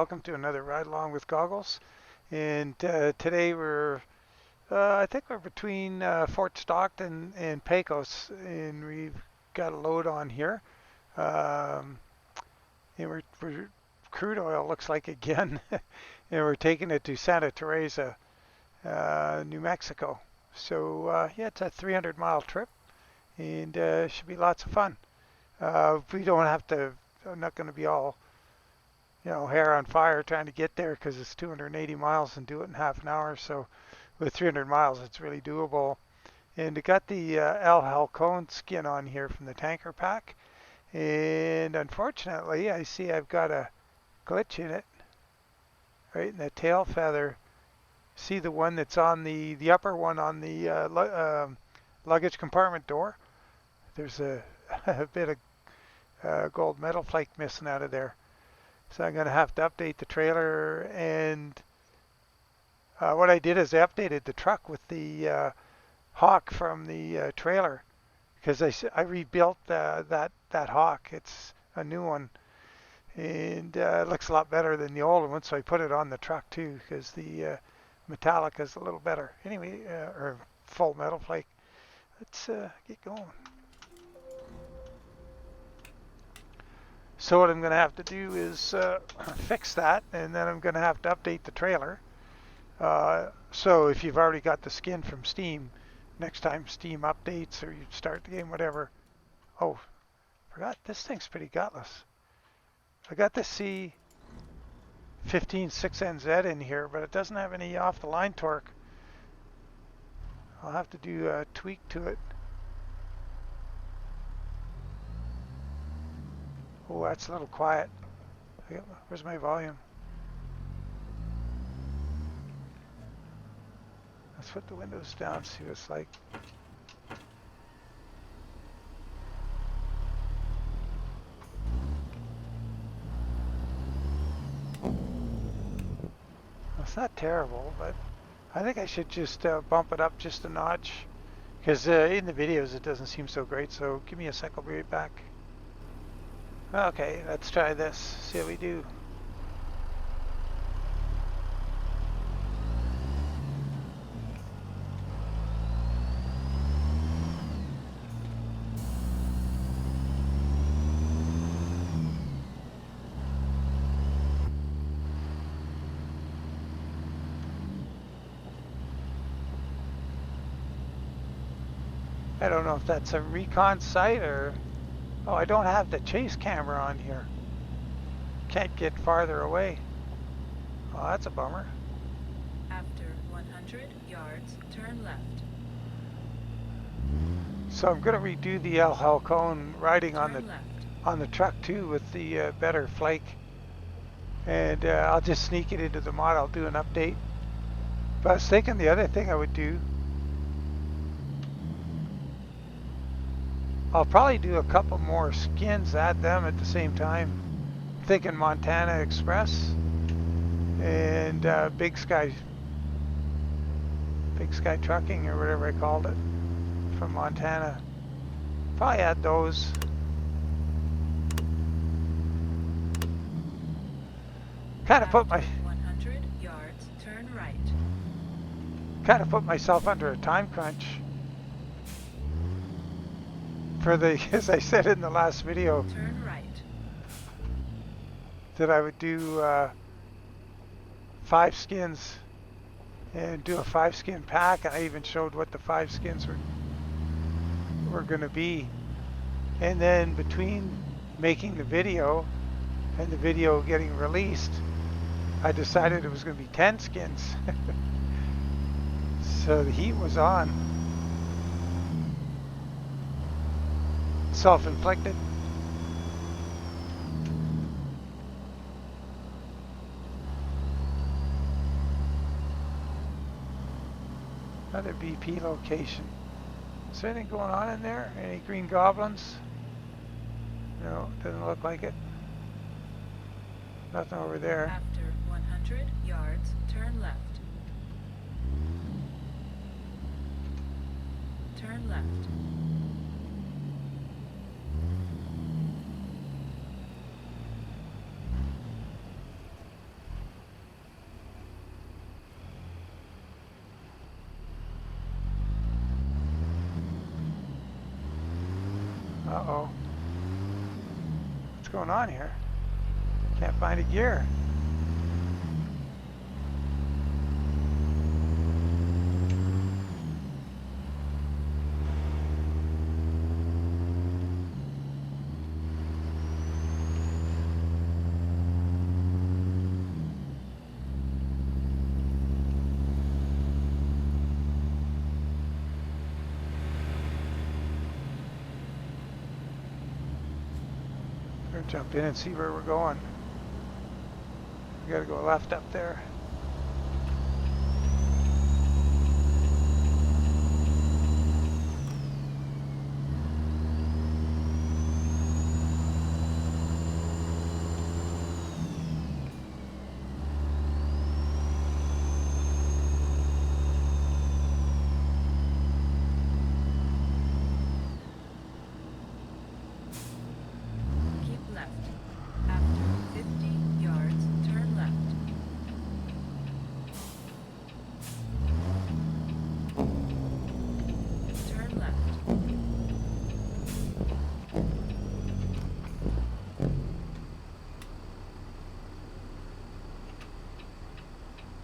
welcome to another Ride Along with Goggles. And today I think we're between Fort Stockton and Pecos, and we've got a load on here. Um, and we're crude oil looks like again, and we're taking it to Santa Teresa, New Mexico. So yeah, it's a 300-mile trip, and should be lots of fun. We don't have to. I'm not going to be all hair on fire trying to get there because it's 280 miles and do it in half an hour. So with 300 miles, it's really doable. And it got the Halcon skin on here from the tanker pack. And unfortunately, I see I've got a glitch in it, right in the tail feather. See the one that's on the upper one on the luggage compartment door? There's a, a bit of gold metal flake missing out of there. So I'm going to have to update the trailer, and what I did is I updated the truck with the Hawk from the trailer, because I rebuilt that Hawk. It's a new one, and it looks a lot better than the old one, so I put it on the truck too, because the metallic is a little better. Anyway, or full metal flake. Let's get going. So what I'm going to have to do is fix that, and then I'm going to have to update the trailer. So if you've already got the skin from Steam, next time Steam updates or you start the game, whatever. Oh, forgot, this thing's pretty gutless. I got the C15 6NZ in here, but it doesn't have any off-the-line torque. I'll have to do a tweak to it. Oh, that's a little quiet. Where's my volume? Let's put the windows down, see what it's like. It's not terrible, but I think I should just bump it up just a notch, because in the videos it doesn't seem so great. So give me a sec, I'll be right back. Okay, let's try this, see how we do. I don't know if that's a recon site or... Oh, I don't have the chase camera on here. Can't get farther away. Oh, that's a bummer. After 100 yards, turn left. So I'm going to redo the Halcon riding on the truck too with the better flake. And I'll just sneak it into the mod. I'll do an update. But I was thinking the other thing I would do, I'll probably do a couple more skins, add them at the same time. I'm thinking Montana Express and Big Sky Trucking or whatever I called it from Montana. Probably add those. Kind of put 100 yards, turn right. Kind of put myself under a time crunch. For the, as I said in the last video, turn right, that I would do 5 skins and do a 5-skin pack, and I even showed what the 5 skins were going to be. And then between making the video and the video getting released, I decided it was going to be 10 skins. So the heat was on. Self-inflicted. Another BP location. Is there anything going on in there? Any green goblins? No, doesn't look like it. Nothing over there. After 100 yards, turn left. Turn left. Uh-oh. What's going on here? Can't find a gear. Better jump in and see where we're going. We gotta go left up there. Keep left. After 50 yards, turn left. Turn left.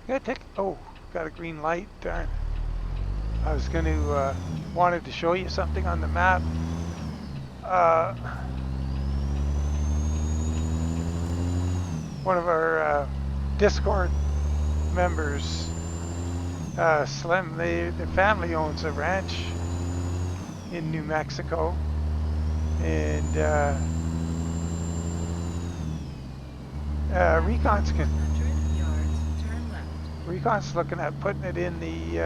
Gotta take. Oh, got a green light. Darn. I was gonna wanted to show you something on the map. One of our Discord members, Slim, their family owns a ranch in New Mexico, and Recon's 100 yards, turn left. Recon's looking at putting it in the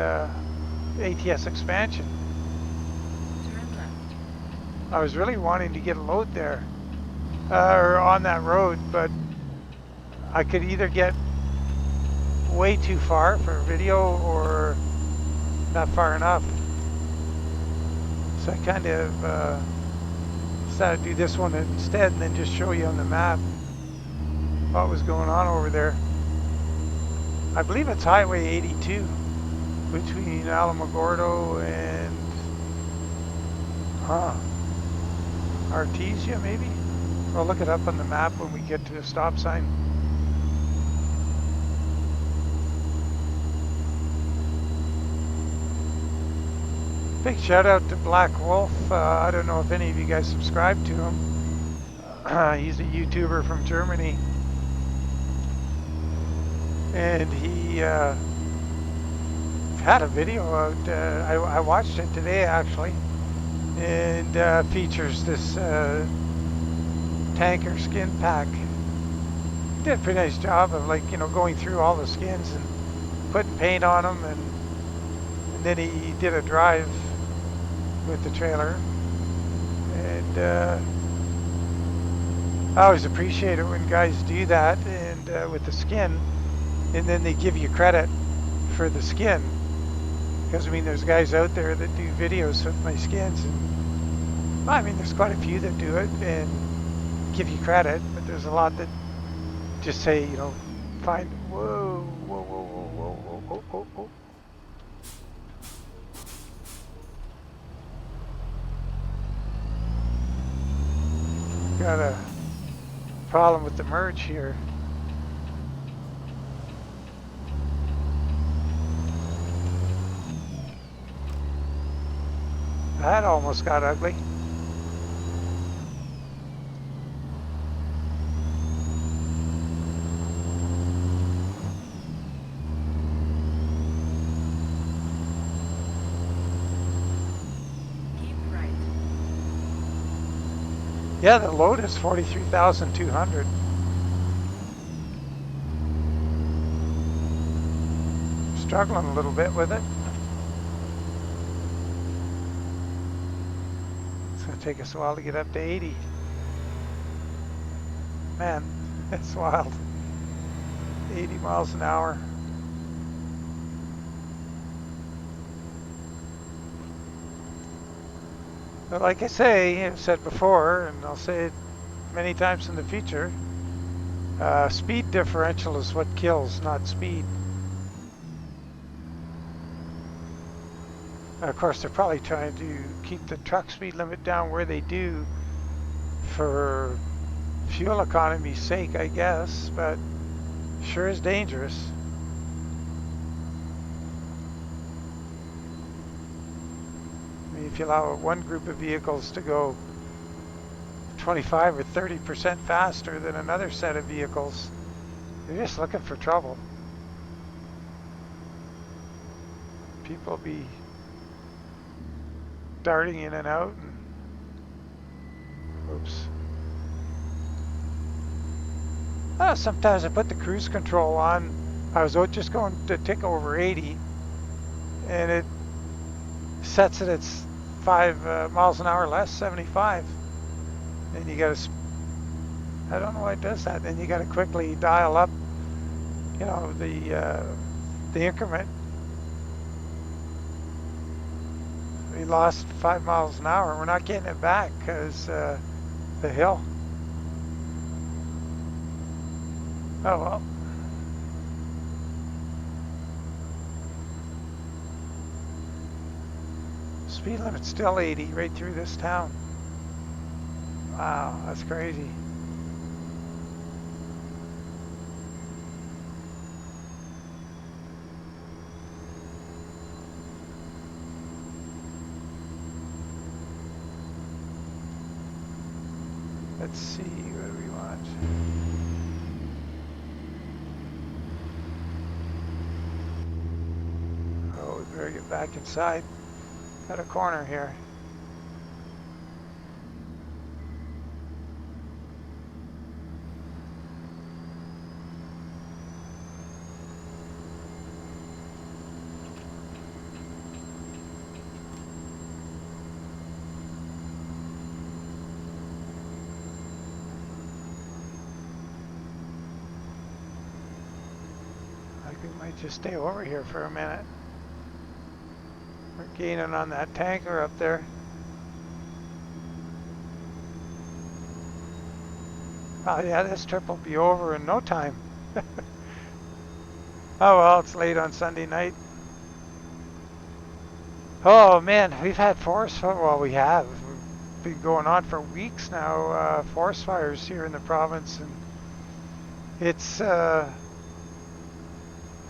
ATS expansion. Turn left. I was really wanting to get a load there, or on that road, but I could either get way too far for video or not far enough. So I kind of decided to do this one instead and then just show you on the map what was going on over there. I believe it's Highway 82 between Alamogordo and Artesia, maybe? I'll look it up on the map when we get to the stop sign. Big shout out to Black Wolf. I don't know if any of you guys subscribe to him. He's a YouTuber from Germany. And he had a video out. I watched it today actually. And features this tanker skin pack. Did a pretty nice job of, like, you know, going through all the skins and putting paint on them, and then he did a drive with the trailer. And I always appreciate it when guys do that, and with the skin, and then they give you credit for the skin, because I mean there's guys out there that do videos with my skins, and I mean there's quite a few that do it and give you credit, but there's a lot that just say, you know, find, whoa, whoa, whoa, whoa, whoa, whoa, whoa, whoa, whoa. Got a problem with the merge here. That almost got ugly. Yeah, the load is 43,200. Struggling a little bit with it. It's going to take us a while to get up to 80. Man, that's wild. 80 miles an hour. But like I say, I've said before, and I'll say it many times in the future, speed differential is what kills, not speed. Of course, they're probably trying to keep the truck speed limit down where they do for fuel economy's sake, I guess, but sure is dangerous. I mean, if you allow one group of vehicles to go 25 or 30% faster than another set of vehicles, you're just looking for trouble. People be darting in and out, and oops. Sometimes I put the cruise control on. I was just going to tick over 80, and it sets it at 5 miles an hour less, 75. And you got to, I don't know why it does that. Then you got to quickly dial up, you know, the increment. We lost 5 miles an hour. We're not getting it back because the hill. Oh well. Speed limit's still 80 right through this town. Wow, that's crazy. Let's see, what do we want? Oh, we better get back inside. Got a corner here. We might just stay over here for a minute. We're gaining on that tanker up there. Oh yeah, this trip will be over in no time. Oh well, it's late on Sunday night. Oh man, we've had forest, well we have. We've been going on for weeks now, forest fires here in the province, and it's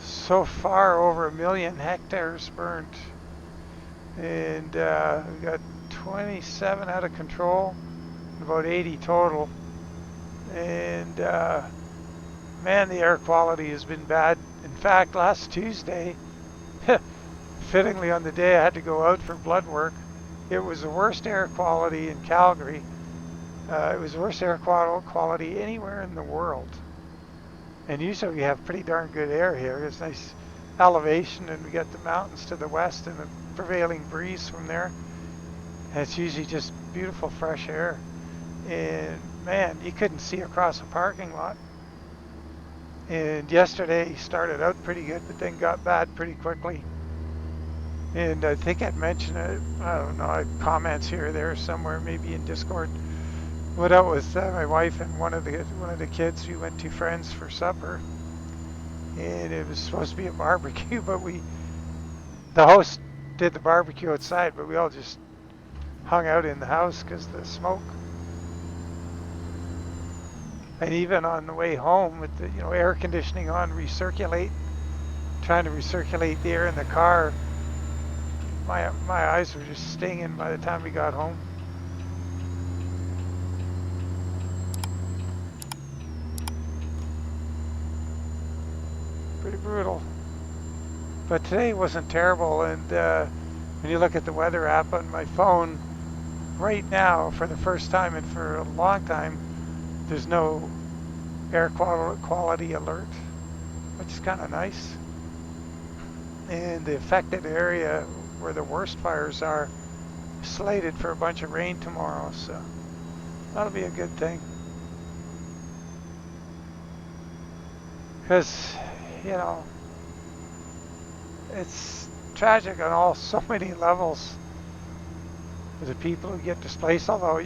so far over 1 million hectares burnt, and we got 27 out of control, about 80 total, and man, the air quality has been bad. In fact, last Tuesday, fittingly on the day I had to go out for blood work, it was the worst air quality in Calgary. It was the worst air quality anywhere in the world. And usually we have pretty darn good air here. It's nice elevation, and we got the mountains to the west and the prevailing breeze from there. And it's usually just beautiful fresh air. And man, you couldn't see across a parking lot. And yesterday started out pretty good, but then got bad pretty quickly. And I think I'd mentioned it, I don't know, comments here or there somewhere, maybe in Discord. Went out with my wife and one of the kids. We went to friends for supper, and it was supposed to be a barbecue, but the host did the barbecue outside, but we all just hung out in the house because of the smoke. And even on the way home with the air conditioning on, trying to recirculate the air in the car, my eyes were just stinging by the time we got home. Pretty brutal. But today wasn't terrible, and when you look at the weather app on my phone, right now, for the first time and for a long time, there's no air quality alert, which is kind of nice. And the affected area where the worst fires are slated for a bunch of rain tomorrow, so that'll be a good thing. Because, it's tragic on so many levels. The people who get displaced, although,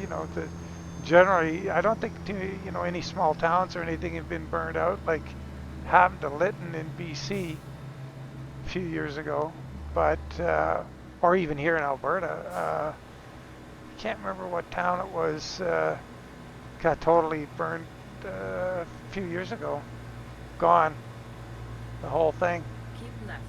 generally, I don't think, any small towns or anything have been burned out, like happened to Lytton in BC a few years ago. But or even here in Alberta. Can't remember what town it was. Got totally burned a few years ago. Gone, the whole thing. Keep left.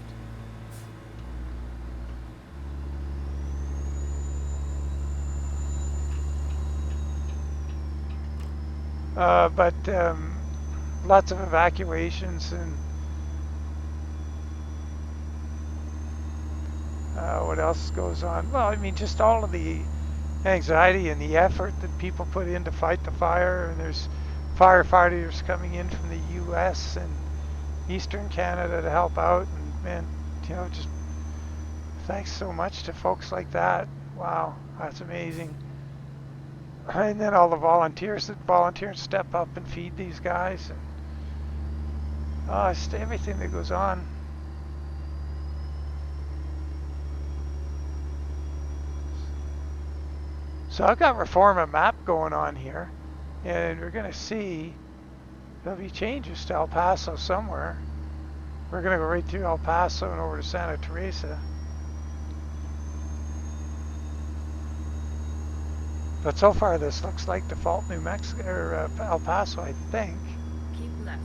But lots of evacuations and what else goes on? Well, I mean, just all of the anxiety and the effort that people put in to fight the fire. And there's firefighters coming in from the U.S. and Eastern Canada to help out. And man, just thanks so much to folks like that. Wow, that's amazing. And then all the volunteers that volunteer and step up and feed these guys. And just everything that goes on. So I've got Reforma map going on here, and we're going to see there'll be changes to El Paso somewhere. We're going to go right through El Paso and over to Santa Teresa. But so far this looks like default New Mexico or El Paso, I think. Keep left.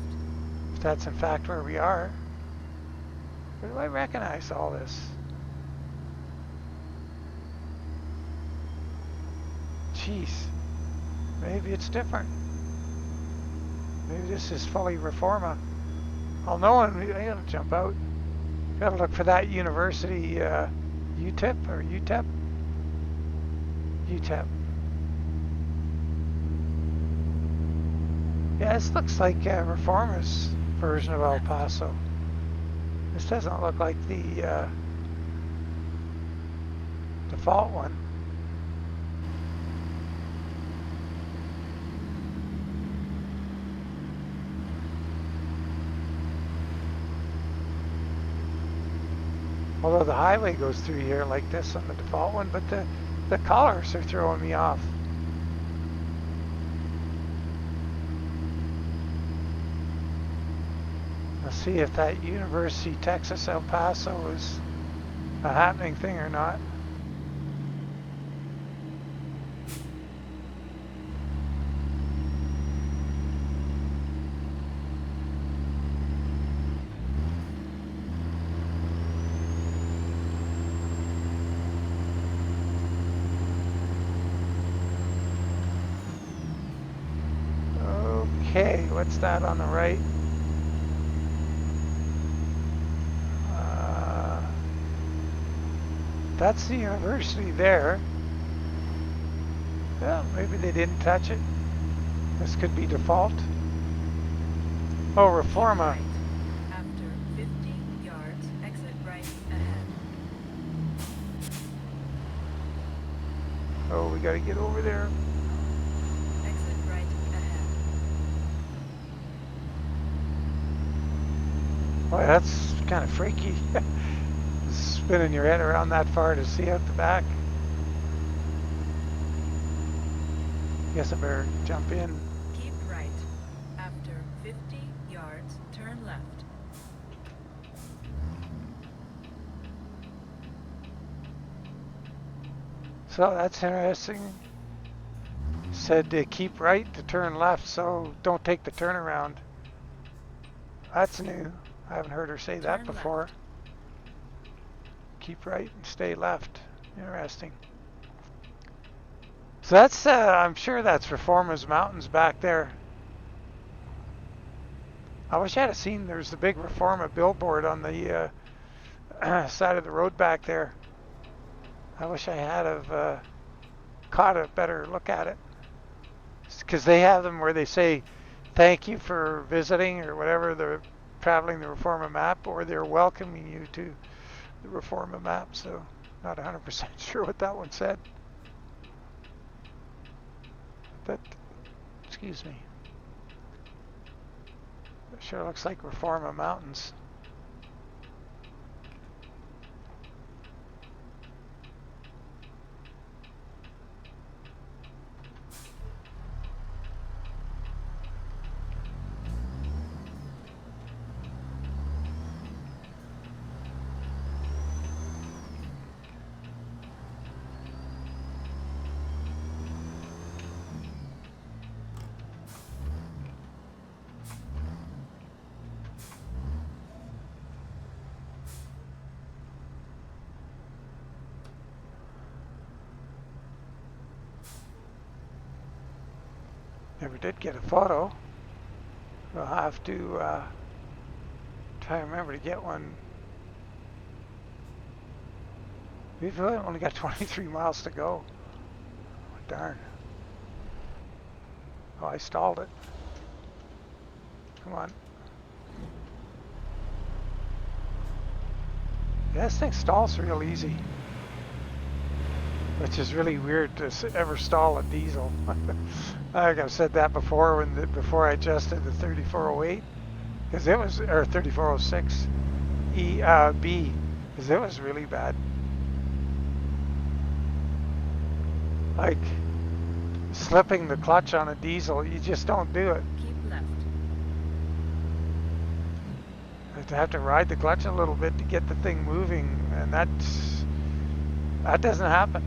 If that's in fact where we are. Where do I recognize all this? Jeez, maybe it's different. Maybe this is fully Reforma. I'll know when I gotta jump out. Gotta look for that university, UTEP or UTEP? UTEP. Yeah, this looks like Reforma's version of El Paso. This doesn't look like the default one. Although the highway goes through here like this on the default one, but the colors are throwing me off. Let's see if that University Texas El Paso is a happening thing or not. Okay, what's that on the right? That's the university there. Yeah, maybe they didn't touch it. This could be default. Oh, Reforma. Right. After 50 yards, exit right ahead. Oh, we gotta get over there. Exit right ahead. Boy, that's kind of freaky. Spinning your head around that far to see out the back. Guess I better jump in. Keep right. After 50 yards, turn left. So that's interesting. Said to keep right to turn left, so don't take the turnaround. That's new. I haven't heard her say that Turn before. left. Keep right and stay left. Interesting. So that's, I'm sure that's Reforma's Mountains back there. I wish I had seen there's the big Reforma billboard on the side of the road back there. I wish I had have caught a better look at it. Because they have them where they say, thank you for visiting or whatever, they're traveling the Reforma map, or they're welcoming you to the Reforma map. So not 100% sure what that one said. But, excuse me. It sure looks like Reforma Mountains. Never did get a photo. We'll have to try and remember to get one. We've really only got 23 miles to go. Oh, darn. Oh, I stalled it. Come on. Yeah, this thing stalls real easy. Which is really weird to ever stall a diesel. I think I've said that before before I adjusted the 3408. Because it was, or 3406 B, because it was really bad. Like slipping the clutch on a diesel, you just don't do it. Keep left. You have to ride the clutch a little bit to get the thing moving, and that doesn't happen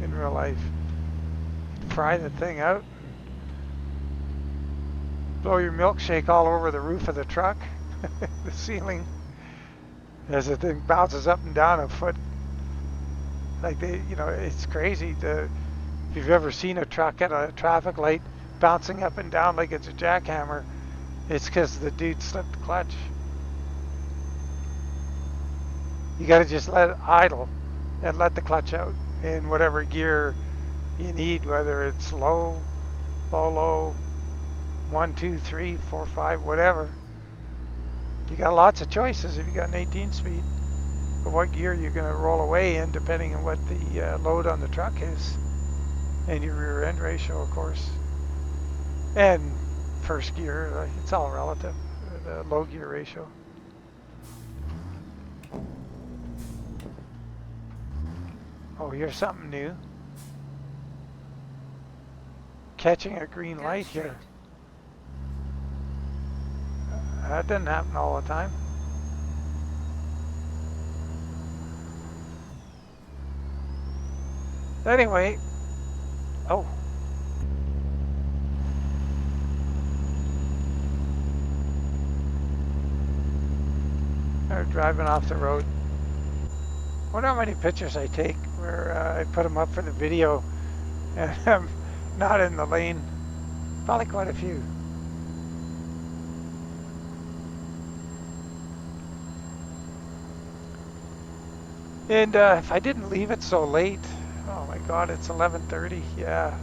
in real life. You fry the thing out, blow your milkshake all over the roof of the truck, the ceiling, as the thing bounces up and down a foot. Like it's crazy. If you've ever seen a truck at a traffic light bouncing up and down like it's a jackhammer, it's because the dude slipped the clutch. You got to just let it idle and let the clutch out in whatever gear you need, whether it's low, low, 1, 2, 3, 4, 5, whatever. You got lots of choices if you got an 18-speed. But what gear you're going to roll away in, depending on what the load on the truck is, and your rear end ratio, of course, and first gear. It's all relative. The low gear ratio. Oh, here's something new. Catching a green light here. That doesn't happen all the time. Anyway, oh. They're driving off the road. I wonder how many pictures I take where I put them up for the video and I'm not in the lane. Probably quite a few. And if I didn't leave it so late, oh my God, it's 11:30. Yeah.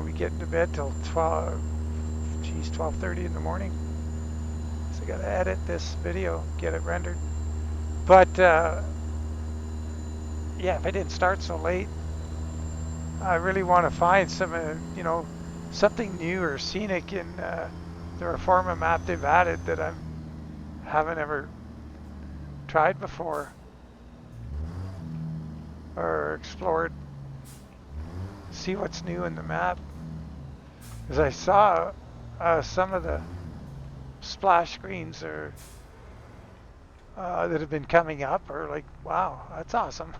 We get into bed till 12:30 in the morning. So I gotta edit this video, get it rendered. But yeah, if I didn't start so late, I really want to find some, something new or scenic in the Reforma map they've added that I haven't ever tried before or explored. See what's new in the map. As I saw some of the splash screens that have been coming up are like, wow, that's awesome.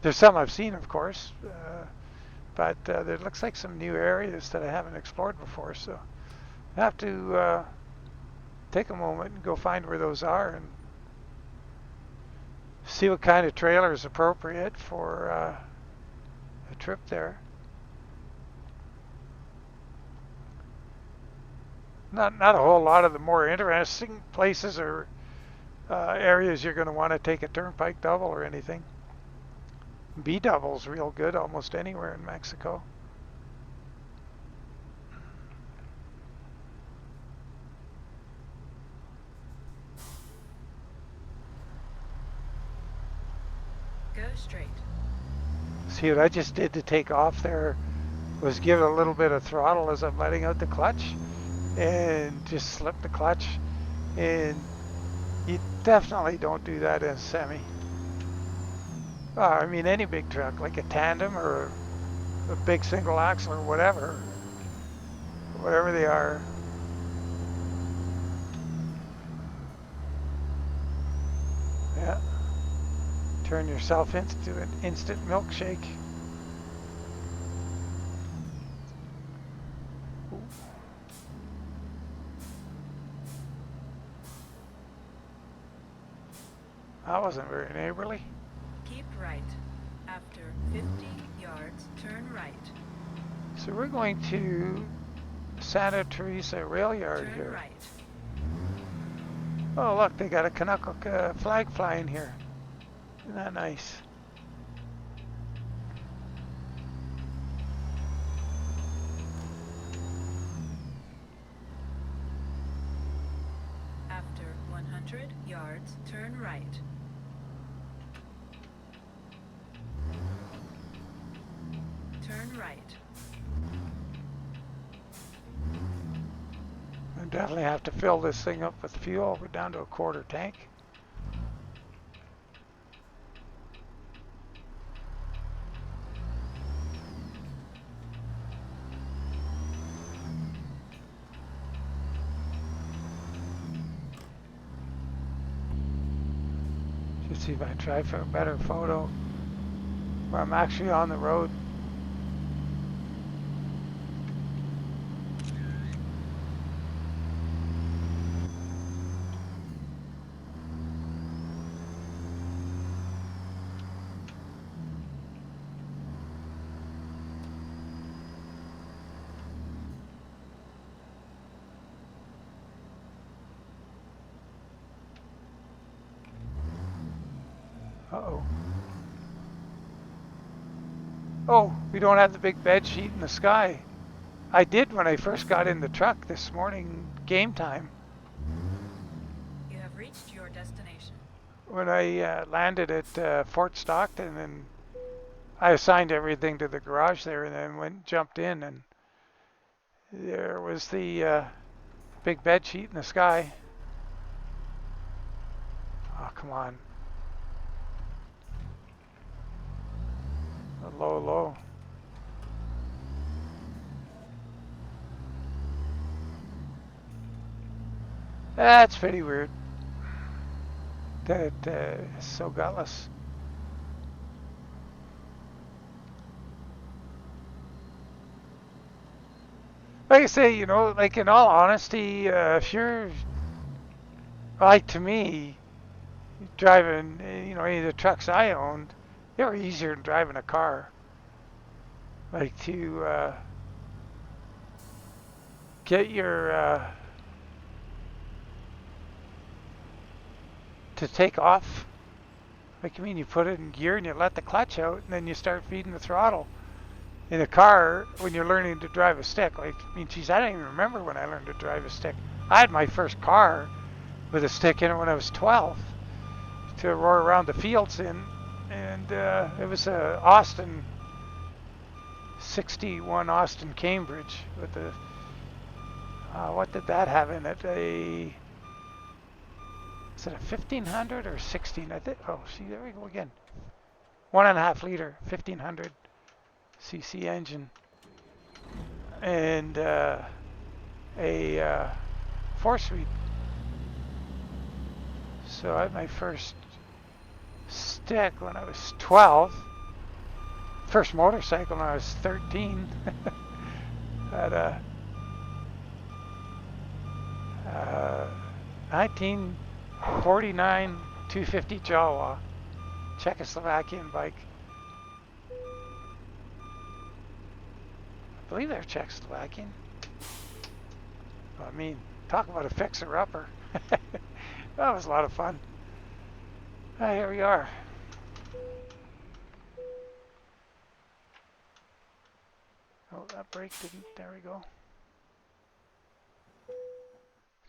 There's some I've seen, of course, but there looks like some new areas that I haven't explored before. So I have to take a moment and go find where those are and see what kind of trailer is appropriate for a trip there. Not a whole lot of the more interesting places or areas you're going to want to take a turnpike double or anything. B double's real good almost anywhere in Mexico. Go straight. See what I just did to take off there was give it a little bit of throttle as I'm letting out the clutch and just slip the clutch. And you definitely don't do that in a semi. I mean any big truck like a tandem or a big single axle or whatever they are. Yeah. Turn yourself into an instant milkshake. Ooh. That wasn't very neighborly. Keep right. After 50 yards, turn right. So we're going to Santa Teresa rail yard Turn here. right. Oh, look, they got a Canuck flag flying here. Isn't that nice? After 100 yards, turn right. Turn right. I definitely have to fill this thing up with fuel. We're down to a quarter tank. Just see if I can try for a better photo where I'm actually on the road. Uh-oh. Oh, we don't have the big bed sheet in the sky. I did when I first got in the truck this morning, game time. You have reached your destination. When I landed at Fort Stockton, and I assigned everything to the garage there, and then jumped in, and there was the big bed sheet in the sky. Oh, come on. Low, low. That's pretty weird. That is so gutless. Like I say, like in all honesty, if you're like to me, driving, any of the trucks I owned, they were easier than driving a car. Like to get your to take off. Like, I mean, you put it in gear and you let the clutch out, and then you start feeding the throttle. In a car, when you're learning to drive a stick, like, I mean, geez, I don't even remember when I learned to drive a stick. I had my first car with a stick in it when I was 12 to roar around the fields in, and it was a Austin 61 Austin Cambridge with the what did that have in it? Is it a 1500 or 16? I think. Oh, see, there we go again. 1.5 liter, 1500 cc engine, and a 4-speed. So I had my first stick when I was 12. First motorcycle when I was 13. At a 1949 250 Jawa, Czechoslovakian bike. I believe they're Czechoslovakian. I mean, talk about a fixer-upper. That was a lot of fun. Here we are. Oh, that brake didn't. There we go.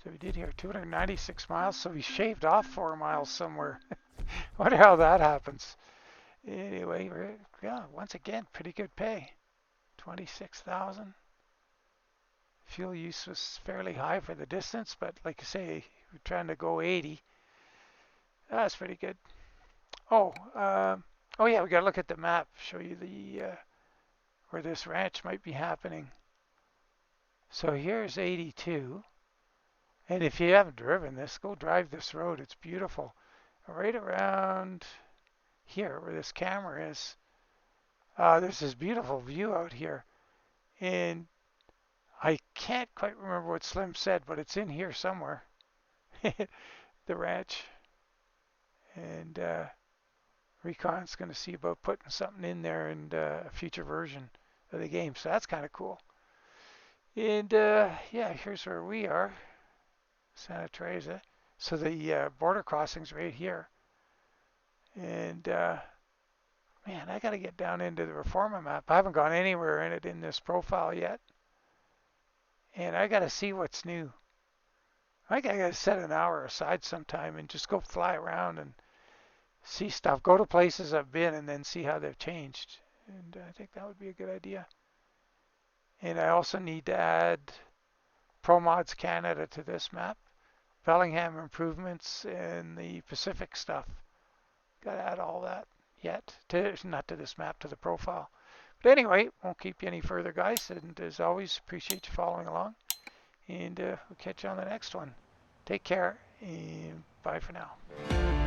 So we did here 296 miles. So we shaved off 4 miles somewhere. Wonder how that happens. Anyway, yeah, once again, pretty good pay. 26,000. Fuel use was fairly high for the distance, but like I say, we're trying to go 80. That's pretty good. Oh, oh yeah, we got to look at the map. Show you the where this ranch might be happening. So here's 82, and if you haven't driven this, go drive this road. It's beautiful. Right around here, where this camera is, there's this beautiful view out here, and I can't quite remember what Slim said, but it's in here somewhere. The ranch, and Recon's going to see about putting something in there in a future version of the game. So that's kind of cool. And yeah, here's where we are, Santa Teresa. So the border crossing's right here. And man, I got to get down into the Reforma map. I haven't gone anywhere in it in this profile yet. And I got to see what's new. I got to set an hour aside sometime and just go fly around and see stuff. Go to places I've been and then see how they've changed. And I think that would be a good idea. And I also need to add Pro Mods Canada to this map. Bellingham improvements and the Pacific stuff. Got to add all that yet. Not to this map, to the profile. But anyway, won't keep you any further, guys. And as always, appreciate you following along. And we'll catch you on the next one. Take care and bye for now.